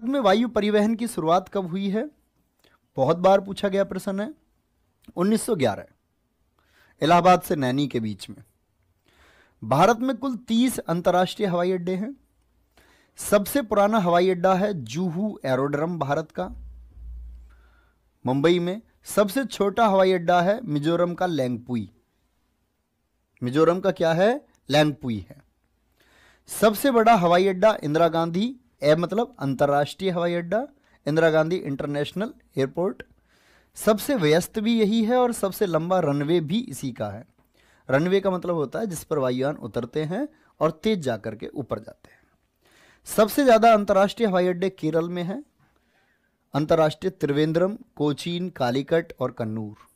भारत में वायु परिवहन की शुरुआत कब हुई है? बहुत बार पूछा गया प्रश्न है। 1911, इलाहाबाद से नैनी के बीच में। भारत में कुल 30 अंतर्राष्ट्रीय हवाई अड्डे हैं। सबसे पुराना हवाई अड्डा है जूहू एरोड्रम भारत का, मुंबई में। सबसे छोटा हवाई अड्डा है मिजोरम का लैंगपुई। मिजोरम का क्या है? लैंगपुई है। सबसे बड़ा हवाई अड्डा इंदिरा गांधी मतलब अंतर्राष्ट्रीय हवाई अड्डा, इंदिरा गांधी इंटरनेशनल एयरपोर्ट। सबसे व्यस्त भी यही है और सबसे लंबा रनवे भी इसी का है। रनवे का मतलब होता है जिस पर वायुयान उतरते हैं और तेज जाकर के ऊपर जाते हैं। सबसे ज्यादा अंतर्राष्ट्रीय हवाई अड्डे केरल में है। अंतर्राष्ट्रीय त्रिवेंद्रम, कोचीन, कालीकट और कन्नूर।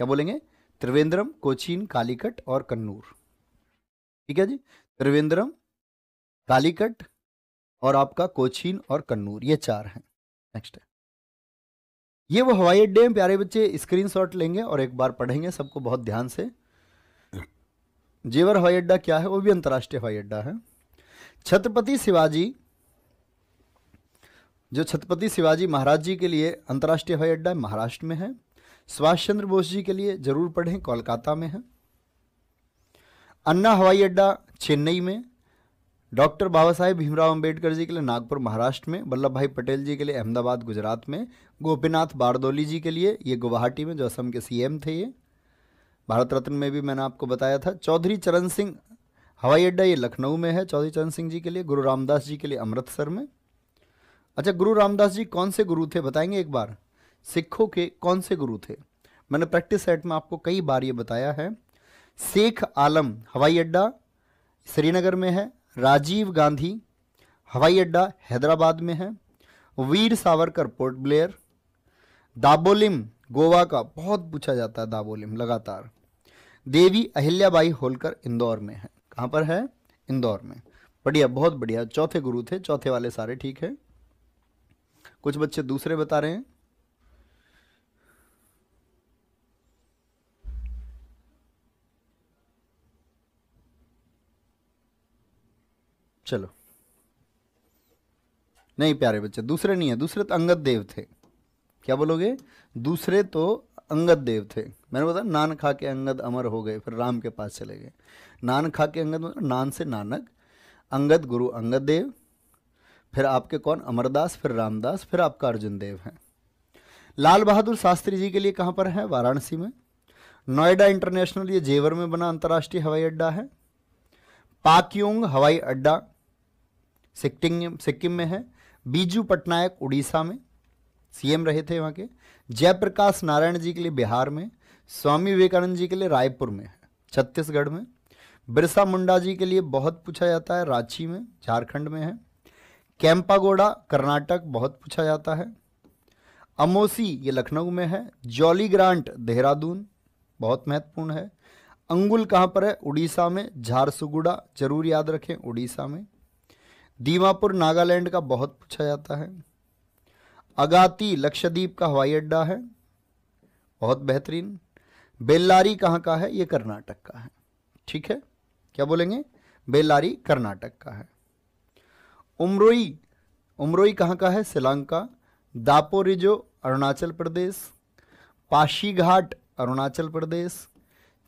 क्या बोलेंगे? त्रिवेंद्रम, कोचीन, कालीकट और कन्नूर। ठीक है जी, त्रिवेंद्रम, कालीकट और आपका कोचीन और कन्नूर, ये 4 हैं। नेक्स्ट है, ये वो हवाई अड्डे हैं प्यारे बच्चे, स्क्रीनशॉट लेंगे और एक बार पढ़ेंगे सबको बहुत ध्यान से। जेवर हवाई अड्डा क्या है? वो भी अंतर्राष्ट्रीय हवाई अड्डा है। छत्रपति शिवाजी, जो छत्रपति शिवाजी महाराज जी के लिए अंतर्राष्ट्रीय हवाई अड्डा महाराष्ट्र में है। सुभाष चंद्र बोस जी के लिए जरूर पढ़ें, कोलकाता में है। अन्ना हवाई अड्डा चेन्नई में। डॉक्टर बाबा साहेब भीमराव अंबेडकर जी के लिए नागपुर महाराष्ट्र में। वल्लभ भाई पटेल जी के लिए अहमदाबाद गुजरात में। गोपीनाथ बारदौली जी के लिए ये गुवाहाटी में, जो असम के सीएम थे। ये भारत रत्न में भी मैंने आपको बताया था। चौधरी चरण सिंह हवाई अड्डा ये लखनऊ में है, चौधरी चरण सिंह जी के लिए। गुरु रामदास जी के लिए अमृतसर में। अच्छा, गुरु रामदास जी कौन से गुरु थे बताएंगे एक बार? सिखों के कौन से गुरु थे? मैंने प्रैक्टिस सेट में आपको कई बार ये बताया है। शेख आलम हवाई अड्डा श्रीनगर में है। राजीव गांधी हवाई अड्डा हैदराबाद में है। Veer Savarkar port Blair. दाबोलिम गोवा का, बहुत पूछा जाता है दाबोलिम लगातार। देवी अहिल्याबाई होलकर इंदौर में है। कहाँ पर है? इंदौर में। बढ़िया, बहुत बढ़िया। चौथे गुरु थे, चौथे वाले सारे ठीक है। कुछ बच्चे दूसरे बता रहे हैं। चलो, नहीं प्यारे बच्चे, दूसरे नहीं है। दूसरे तो अंगद देव थे। क्या बोलोगे? दूसरे तो अंगद देव थे। मैंने बताया नान खा के अंगद अमर हो गए, फिर राम के पास चले गए। नान खा के अंगद मतलब नान से नानक, अंगद गुरु अंगद देव, फिर आपके कौन? अमरदास, फिर रामदास, फिर आपका अर्जुन देव है। लाल बहादुर शास्त्री जी के लिए कहाँ पर है? वाराणसी में। नोएडा इंटरनेशनल ये जेवर में बना अंतर्राष्ट्रीय हवाई अड्डा है। पाक्योंग हवाई अड्डा सिक्किम में है। बीजू पटनायक उड़ीसा में सीएम रहे थे वहाँ के। जयप्रकाश नारायण जी के लिए बिहार में। स्वामी विवेकानंद जी के लिए रायपुर में है, छत्तीसगढ़ में। बिरसा मुंडा जी के लिए बहुत पूछा जाता है, रांची में, झारखंड में है। कैंपागोड़ा कर्नाटक, बहुत पूछा जाता है। अमोसी ये लखनऊ में है। जॉली ग्रांट देहरादून, बहुत महत्वपूर्ण है। अंगुल कहाँ पर है? उड़ीसा में। झारसुगुड़ा जरूर याद रखें, उड़ीसा में। दीमापुर नागालैंड का, बहुत पूछा जाता है। अगाती लक्षद्वीप का हवाई अड्डा है, बहुत बेहतरीन। बेल्लारी कहाँ का है? ये कर्नाटक का है। ठीक है, क्या बोलेंगे? बेल्लारी कर्नाटक का है। उमरोई कहाँ का है? श्रीलंका। दापोरिजो अरुणाचल प्रदेश। पाशीघाट अरुणाचल प्रदेश।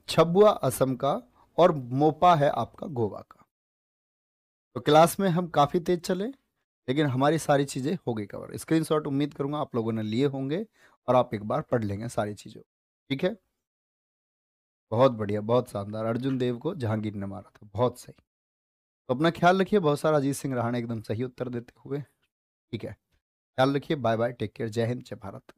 छबुआ असम का। और मोपा है आपका गोवा का। तो क्लास में हम काफ़ी तेज चले, लेकिन हमारी सारी चीज़ें हो गई कवर। स्क्रीनशॉट उम्मीद करूंगा आप लोगों ने लिए होंगे और आप एक बार पढ़ लेंगे सारी चीज़ों। ठीक है, बहुत बढ़िया, बहुत शानदार। अर्जुन देव को जहांगीर ने मारा था, बहुत सही। तो अपना ख्याल रखिए। बहुत सारा अजीत सिंह राणा एकदम सही उत्तर देते हुए। ठीक है, ख्याल रखिए। बाय बाय, टेक केयर, जय हिंद, जय भारत।